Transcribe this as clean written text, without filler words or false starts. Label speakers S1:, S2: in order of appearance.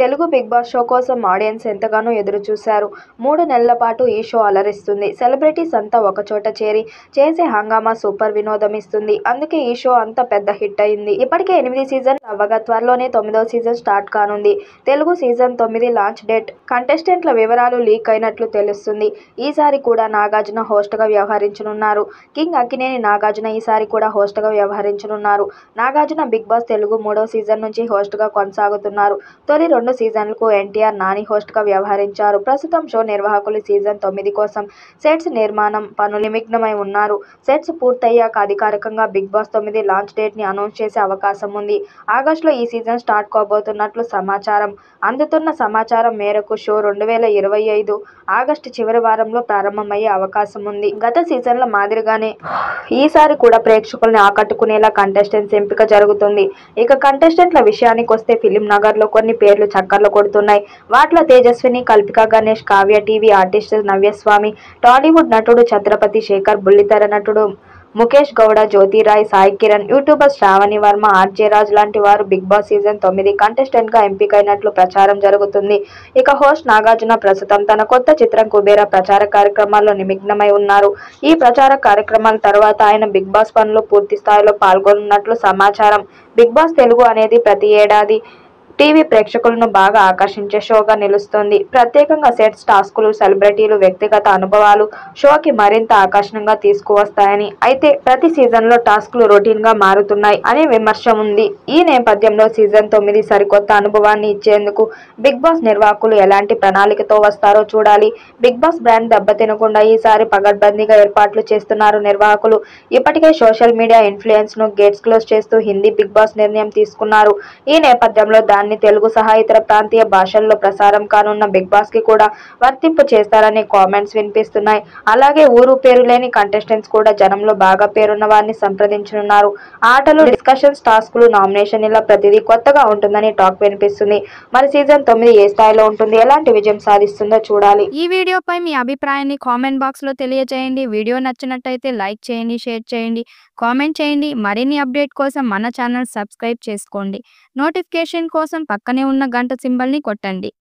S1: Telugu big boss show కోసం audience ఎంతగానో ఎదురుచూశారు. 3 నెలల పాటు ఈ షో అలరిస్తుంది. సెలబ్రిటీస్ అంతా ఒకచోట చేరి చేసే హంగామా సూపర్ వినోదం ఇస్తుంది. అందుకే ఈ షో అంత పెద్ద హిట్ అయింది. ఇప్పటికే 8 సీజన్లు అవ్వగా త్వరలోనే 9వ సీజన్ స్టార్ట్ కానుంది. తెలుగు సీజన్ 9 లాంచ్ డేట్, కంటెస్టెంట్ల వివరాలు లీక్ అయినట్లు తెలుస్తుంది. ఈసారి కూడా నాగార్జున హోస్ట్గా వ్యవహరించనున్నారు. కింగ్ అక్కినేని నాగార్జున ఈసారి కూడా హోస్ట్గా వ్యవహరించనున్నారు. నాగార్జున బిగ్ బాస్ తెలుగు 3వ సీజన్ నుంచి హోస్ట్గా కొనసాగుతున్నారు. తొలి 2 సీజన్లకు ఎన్టీఆర్, నాని హోస్ట్గా వ్యవహరించారు. ప్రస్తుతం షో నిర్వాహకులు సీజన్ 9 కోసం సెట్స్ నిర్మాణం పనులు నిమగ్నమై ఉన్నారు. సెట్స్ పూర్తయ్యాక అధికారికంగా బిగ్ బాస్ 9 లాంచ్ డేట్ని అనౌన్స్ చేసే అవకాశం ఉంది. ఆగస్టులో ఈ సీజన్ స్టార్ట్ కాబోతున్నట్లు సమాచారం. అందుతున్న సమాచారం మేరకు షో 2025 ఆగస్టు చివరి వారంలో ప్రారంభమయ్యే అవకాశం ఉంది. గత సీజన్ల మాదిరిగానే ఈసారి కూడా ప్రేక్షకుల్ని ఆకట్టుకునేలా కంటెస్టెంట్స్ ఎంపిక జరుగుతుంది. ఇక కంటెస్టెంట్ల విషయానికొస్తే ఫిలిం నగర్లో కొన్ని పేర్లు చక్కర్లు కొడుతున్నాయి. వాటిలో తేజస్విని, కల్పిక గణేష్, కావ్య, టీవీ ఆర్టిస్ట్ నవ్యస్వామి, టాలీవుడ్ నటుడు ఛత్రపతి శేఖర్, బుల్లితెర నటుడు ముఖేష్ గౌడ, జ్యోతిరాయ్, సాయి కిరణ్, యూట్యూబర్ శ్రావణి వర్మ, ఆర్జే రాజ్ లాంటి వారు బిగ్ బాస్ సీజన్ 9 కంటెస్టెంట్గా ఎంపికైనట్లు ప్రచారం జరుగుతుంది. ఇక హోస్ట్ నాగార్జున ప్రస్తుతం తన కొత్త చిత్రం కుబేరా ప్రచార కార్యక్రమాల్లో నిమగ్నమై ఉన్నారు. ఈ ప్రచార కార్యక్రమాల తర్వాత ఆయన బిగ్ బాస్ పనులు పూర్తి స్థాయిలో పాల్గొనున్నట్లు సమాచారం. బిగ్ బాస్ తెలుగు అనేది ప్రతి ఏడాది టీవీ ప్రేక్షకులను బాగా ఆకర్షించే షోగా నిలుస్తోంది. ప్రత్యేకంగా సెట్స్, టాస్కులు, సెలబ్రిటీలు వ్యక్తిగత అనుభవాలు షోకి మరింత ఆకర్షణగా తీసుకువస్తాయని, అయితే ప్రతి సీజన్లో టాస్కులు రొటీన్గా మారుతున్నాయి అనే విమర్శ ఉంది. ఈ నేపథ్యంలో సీజన్ 9 సరికొత్త అనుభవాన్ని ఇచ్చేందుకు బిగ్ బాస్ నిర్వాహకులు ఎలాంటి ప్రణాళికతో వస్తారో చూడాలి. బిగ్ బాస్ బ్రాండ్ దెబ్బతినకుండా ఈసారి పకడ్బందీగా ఏర్పాట్లు చేస్తున్నారు నిర్వాహకులు. ఇప్పటికే సోషల్ మీడియా ఇన్ఫ్లుయెన్స్ను గేట్స్ క్లోజ్ చేస్తూ హిందీ బిగ్ బాస్ నిర్ణయం తీసుకున్నారు. ఈ నేపథ్యంలో దాన్ని తెలుగు సహా ఇతర ప్రాంతీయ భాషల్లో ప్రసారం కానున్న బిగ్ బాస్ కి కూడా వర్తింపు చేస్తారనే కామెంట్స్ వినిపిస్తున్నాయి. అలాగే ఊరు పేరు లేని కంటెస్టెంట్స్ కూడా జనంలో బాగా పేరున్న వారిని సంప్రదించనున్నారు. ఆటలు, డిస్కషన్స్, టాస్కులు, నామినేషన్ ఇలా ప్రతిదీ కొత్తగా ఉంటుందని టాక్ వినిపిస్తుంది. మరి సీజన్ 9 ఏ స్థాయిలో ఉంటుంది, ఎలాంటి విజయం సాధిస్తుందో చూడాలి.
S2: ఈ వీడియోపై మీ అభిప్రాయాన్ని కామెంట్ బాక్స్ లో తెలియజేయండి. వీడియో నచ్చినట్టయితే లైక్ చేయండి, షేర్ చేయండి, కామెంట్ చేయండి. మరిన్ని అప్డేట్ కోసం మన ఛానల్ సబ్స్క్రైబ్ చేసుకోండి. నోటిఫికేషన్ కోసం పక్కనే ఉన్న గంట సింబల్ ని కొట్టండి.